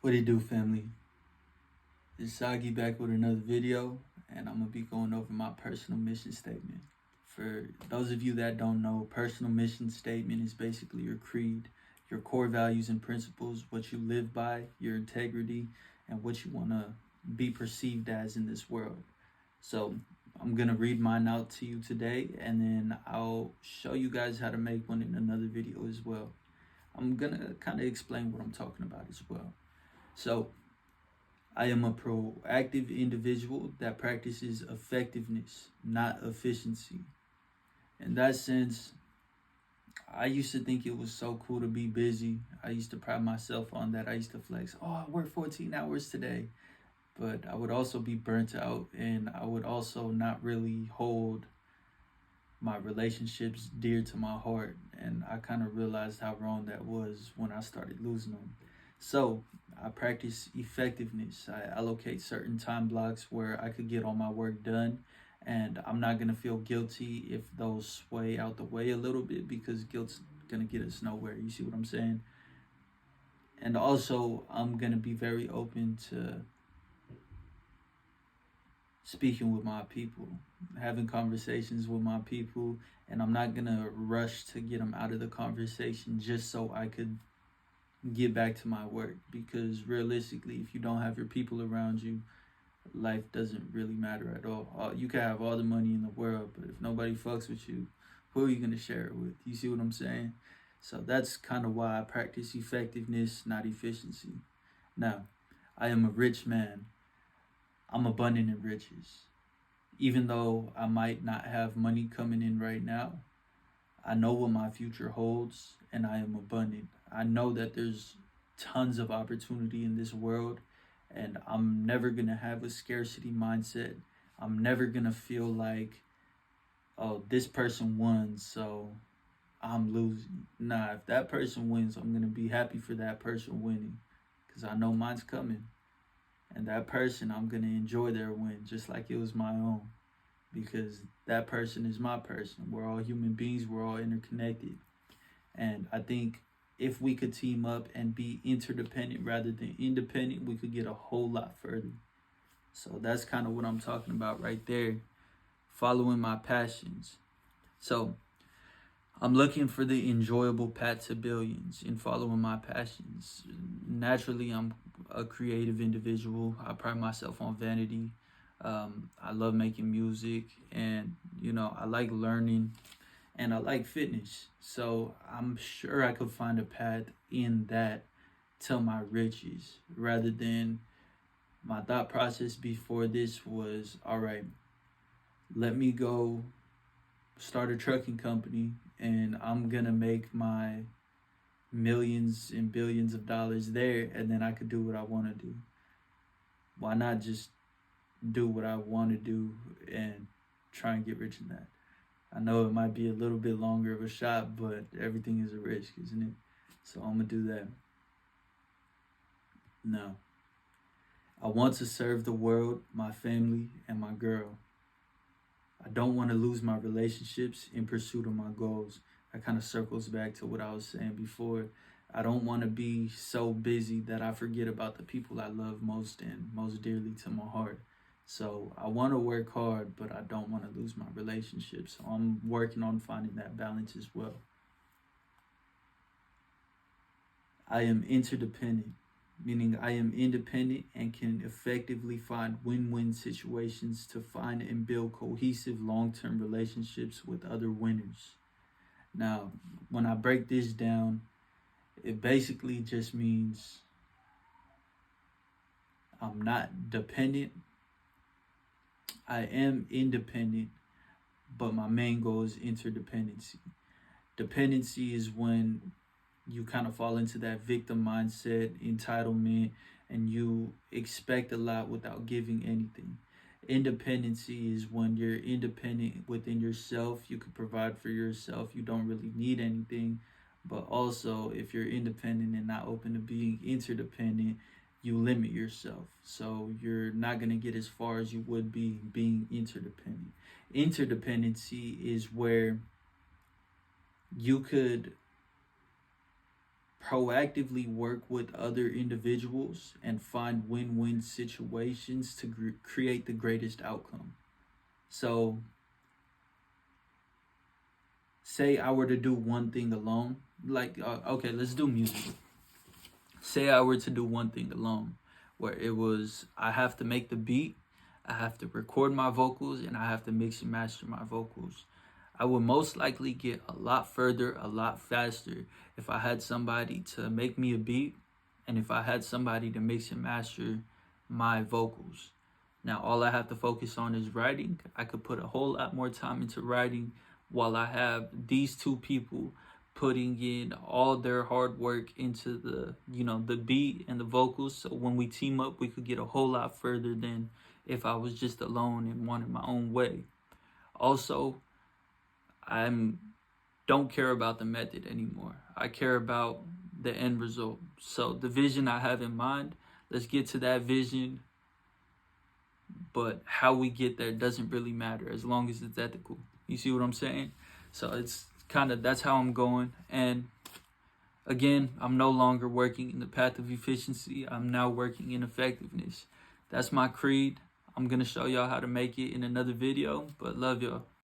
What it do, family? It's Sagi back with another video, and I'm gonna be going over my personal mission statement. For those of you that don't know, personal mission statement is basically your creed, your core values and principles, what you live by, your integrity, and what you wanna be perceived as in this world. So I'm gonna read mine out to you today, and then I'll show you guys how to make one in another video as well. I'm gonna kind of explain what I'm talking about as well. So I am a proactive individual that practices effectiveness, not efficiency. In that sense, I used to think it was so cool to be busy. I used to pride myself on that. I used to flex, oh, I worked 14 hours today. But I would also be burnt out, and I would also not really hold my relationships dear to my heart. And I kind of realized how wrong that was when I started losing them. So I practice effectiveness. I allocate certain time blocks where I could get all my work done, and I'm not gonna feel guilty if those sway out the way a little bit, because guilt's gonna get us nowhere. You see what I'm saying? And also, I'm gonna be very open to speaking with my people, having conversations with my people, and I'm not gonna rush to get them out of the conversation just so I could get back to my work. Because realistically, if you don't have your people around you, life doesn't really matter at all. You can have all the money in the world, but if nobody fucks with you, who are you gonna share it with? You see what I'm saying? So that's kind of why I practice effectiveness, not efficiency. Now, I am a rich man. I'm abundant in riches. Even though I might not have money coming in right now, I know what my future holds, and I am abundant. I know that there's tons of opportunity in this world, and I'm never going to have a scarcity mindset. I'm never going to feel like, oh, this person won, so I'm losing. Nah, if that person wins, I'm going to be happy for that person winning, because I know mine's coming. And that person, I'm going to enjoy their win just like it was my own, because that person is my person. We're all human beings, we're all interconnected. And I think if we could team up and be interdependent rather than independent, we could get a whole lot further. So that's kind of what I'm talking about right there. Following my passions. So I'm looking for the enjoyable path to billions in following my passions. Naturally, I'm a creative individual. I pride myself on vanity. I love making music, and I like learning, and I like fitness. So I'm sure I could find a path in that to my riches, rather than my thought process before this was, all right, let me go start a trucking company, and I'm gonna make my millions and billions of dollars there, and then I could do what I want to do. Why not just do what I want to do and try and get rich in that? I know it might be a little bit longer of a shot, but everything is a risk, isn't it? So I'm gonna do that. No. I want to serve the world, my family, and my girl. I don't want to lose my relationships in pursuit of my goals. That kind of circles back to what I was saying before. I don't want to be so busy that I forget about the people I love most and most dearly to my heart. So I want to work hard, but I don't want to lose my relationships. So I'm working on finding that balance as well. I am interdependent, meaning I am independent and can effectively find win-win situations to find and build cohesive long-term relationships with other winners. Now, when I break this down, it basically just means I'm not dependent. I am independent, but my main goal is interdependency. Dependency is when you kind of fall into that victim mindset, entitlement, and you expect a lot without giving anything. Independency is when you're independent within yourself. You can provide for yourself. You don't really need anything. But also, if you're independent and not open to being interdependent, you limit yourself. So you're not going to get as far as you would be being interdependent. Interdependency is where you could proactively work with other individuals and find win-win situations to create the greatest outcome. So, say I were to do one thing alone, like, okay, let's do music. Say I were to do one thing alone, where it was, I have to make the beat, I have to record my vocals, and I have to mix and master my vocals. I would most likely get a lot further, a lot faster if I had somebody to make me a beat and if I had somebody to mix and master my vocals. Now, all I have to focus on is writing. I could put a whole lot more time into writing while I have these two people putting in all their hard work into the beat and the vocals. So when we team up, we could get a whole lot further than if I was just alone and wanted my own way. Also, I don't care about the method anymore. I care about the end result. So the vision I have in mind, let's get to that vision. But how we get there doesn't really matter as long as it's ethical. You see what I'm saying? So it's that's how I'm going. And again, I'm no longer working in the path of efficiency. I'm now working in effectiveness. That's my creed. I'm going to show y'all how to make it in another video, but love y'all.